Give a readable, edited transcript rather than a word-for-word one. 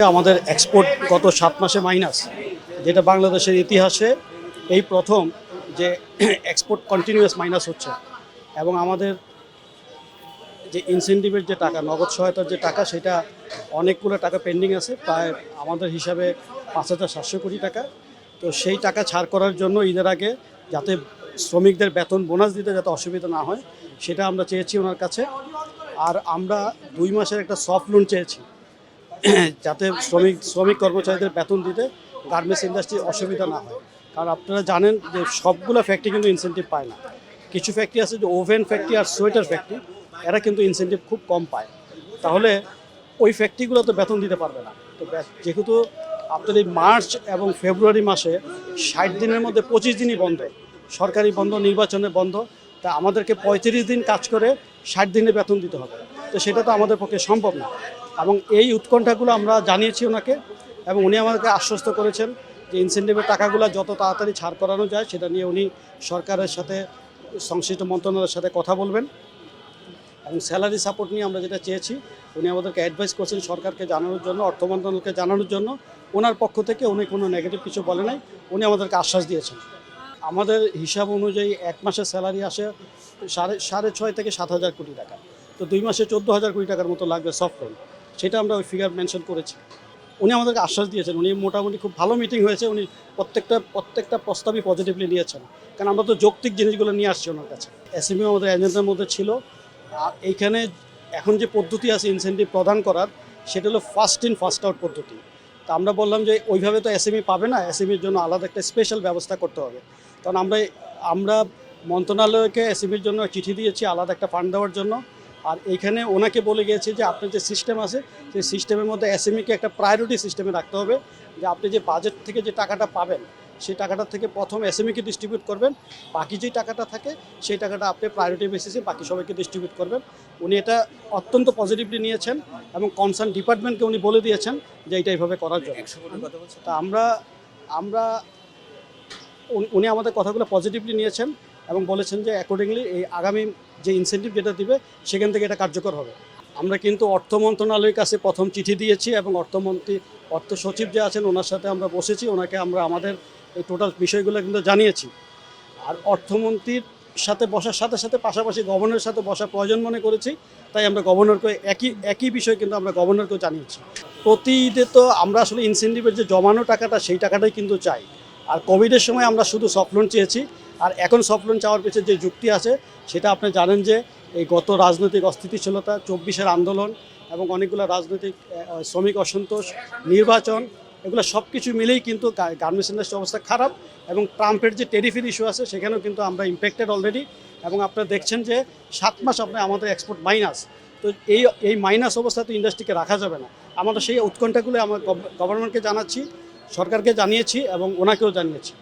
আমাদের এক্সপোর্ট গত 7 মাসে মাইনাস, যেটা বাংলাদেশের ইতিহাসে এই প্রথম যে এক্সপোর্ট কন্টিনিউয়াস মাইনাস হচ্ছে। এবং আমাদের যে ইনসেন্টিভের যে টাকা, নগদ সহায়তার যে টাকা, সেটা অনেকগুলো টাকা পেন্ডিং আছে, প্রায় আমাদের হিসাবে 5,700 কোটি টাকা। তো সেই টাকা ছাড় করার জন্য ঈদের আগে যাতে শ্রমিকদের বেতন বোনাস দিতে যাতে অসুবিধা না হয়, সেটা আমরা চেয়েছি ওনার কাছে। আর আমরা 2 মাসের একটা সফট লোন চেয়েছি, যাতে শ্রমিক কর্মচারীদের বেতন দিতে গার্মেন্টস ইন্ডাস্ট্রি অসুবিধা না হয়। কারণ আপনারা জানেন যে সবগুলো ফ্যাক্টরি কিন্তু ইনসেন্টিভ পায় না। কিছু ফ্যাক্টরি আছে যে ওভেন ফ্যাক্টরি আর সোয়েটার ফ্যাক্টরি, এরা কিন্তু ইনসেন্টিভ খুব কম পায়। তাহলে ওই ফ্যাক্টরিগুলো তো বেতন দিতে পারবে না। তো যেহেতু আপনার এই মার্চ এবং ফেব্রুয়ারি মাসে 60 দিনের মধ্যে 25 দিনই বন্ধ, সরকারি বন্ধ, নির্বাচনে বন্ধ, তা আমাদেরকে 35 দিন কাজ করে 60 দিনে বেতন দিতে হবে। তো সেটা তো আমাদের পক্ষে সম্ভব না। এবং এই উৎকণ্ঠাগুলো আমরা জানিয়েছি ওনাকে, এবং উনি আমাদেরকে আশ্বস্ত করেছেন যে ইনসেন্টিভের টাকাগুলো যত তাড়াতাড়ি ছাড় করানো যায় সেটা নিয়ে উনি সরকারের সাথে, সংশ্লিষ্ট মন্ত্রণালয়ের সাথে কথা বলবেন। এবং স্যালারি সাপোর্ট নিয়ে আমরা যেটা চেয়েছি, উনি আমাদেরকে অ্যাডভাইস করছেন সরকারকে জানানোর জন্য, অর্থ মন্ত্রণালয়কে জানানোর জন্য। ওনার পক্ষ থেকে উনি কোনো নেগেটিভ কিছু বলে নাই, উনি আমাদেরকে আশ্বাস দিয়েছেন। আমাদের হিসাব অনুযায়ী 1 মাসের স্যালারি আসে 6.5 থেকে 7,000 কোটি টাকা। তো 2 মাসে 14,000 কোটি টাকার মতো লাগবে সফট লোন, সেটা আমরা ওই ফিগার মেনশন করেছি। উনি আমাদেরকে আশ্বাস দিয়েছেন, উনি মোটামুটি খুব ভালো মিটিং হয়েছে, উনি প্রত্যেকটা প্রস্তাবই পজিটিভলি নিয়েছেন। কারণ আমরা তো যৌক্তিক জিনিসগুলো নিয়ে আসছি ওনার কাছে। এসএমই আমাদের এজেন্ডার মধ্যে ছিল। আর এইখানে এখন যে পদ্ধতি আছে ইনসেন্টিভ প্রদান করার, সেটা হলো ফার্স্ট ইন ফার্স্ট আউট পদ্ধতি। তা আমরা বললাম যে ওইভাবে তো এসএমই পাবে না, এসএমইর জন্য আলাদা একটা স্পেশাল ব্যবস্থা করতে হবে। কারণ আমরা মন্ত্রণালয়কে এসএমইর জন্য চিঠি দিয়েছি আলাদা একটা ফান্ড দেওয়ার জন্য। আর এইখানে ওনাকে বলে গিয়েছি যে আপনার যে সিস্টেম আছে, সেই সিস্টেমের মধ্যে এসএমইকে একটা প্রায়োরিটি সিস্টেমে রাখতে হবে, যে আপনি যে বাজেট থেকে যে টাকাটা পাবেন, সেই টাকাটা থেকে প্রথম এসএমইকে ডিস্ট্রিবিউট করবেন, বাকি যেই টাকাটা থাকে সেই টাকাটা আপনি প্রায়োরিটি বেসিসে বাকি সবাইকে ডিস্ট্রিবিউট করবেন। উনি এটা অত্যন্ত পজিটিভলি নিয়েছেন এবং কনসার্ন ডিপার্টমেন্টকে উনি বলে দিয়েছেন যে এইটা এইভাবে করার জন্য। তা আমরা উনি আমাদের কথাগুলো পজিটিভলি নিয়েছেন এবং বলেছেন যে অ্যাকর্ডিংলি এই আগামী যে ইনসেন্টিভ যেটা দিবে সেখান থেকে এটা কার্যকর হবে। আমরা কিন্তু অর্থ মন্ত্রণালয়ের কাছে প্রথম চিঠি দিয়েছি এবং অর্থ সচিব যে আছেন ওনার সাথে আমরা বসেছি, ওনাকে আমরা আমাদের এই টোটাল বিষয়গুলো কিন্তু জানিয়েছি। আর অর্থমন্ত্রীর সাথে বসার সাথে সাথে পাশাপাশি গভর্নরের সাথে বসার প্রয়োজন মনে করেছি, তাই আমরা গভর্নরকে একই বিষয় কিন্তু আমরা গভর্নরকেও জানিয়েছি। প্রতি ঈদে তো আমরা আসলে ইনসেন্টিভের যে জমানো টাকাটা, সেই টাকাটাই কিন্তু চাই। আর কোভিডের সময় আমরা শুধু সফট লোন চেয়েছি। আর এখন সফট লোন চাওয়ার পিছনে যে যুক্তি আছে সেটা আপনি জানেন, যে এই গত রাজনৈতিক অস্থিতিশীলতা, 24-এর আন্দোলন এবং অনেকগুলো রাজনৈতিক শ্রমিক অসন্তোষ, নির্বাচন, এগুলো সব কিছু মিলেই কিন্তু গার্মেন্টস ইন্ডাস্ট্রির অবস্থা খারাপ। এবং ট্রাম্পের যে ট্যারিফের ইস্যু আছে সেখানেও কিন্তু আমরা ইম্প্যাক্টেড অলরেডি। এবং আপনারা দেখছেন যে 7 মাস আমাদের এক্সপোর্ট মাইনাস। তো এই মাইনাস অবস্থাতে ইন্ডাস্ট্রিকে রাখা যাবে না। আমরা সেই উৎকণ্ঠাগুলো আমার গভর্নমেন্টকে জানাচ্ছি, সরকারকে জানিয়েছি এবং ওনাকেও জানিয়েছি।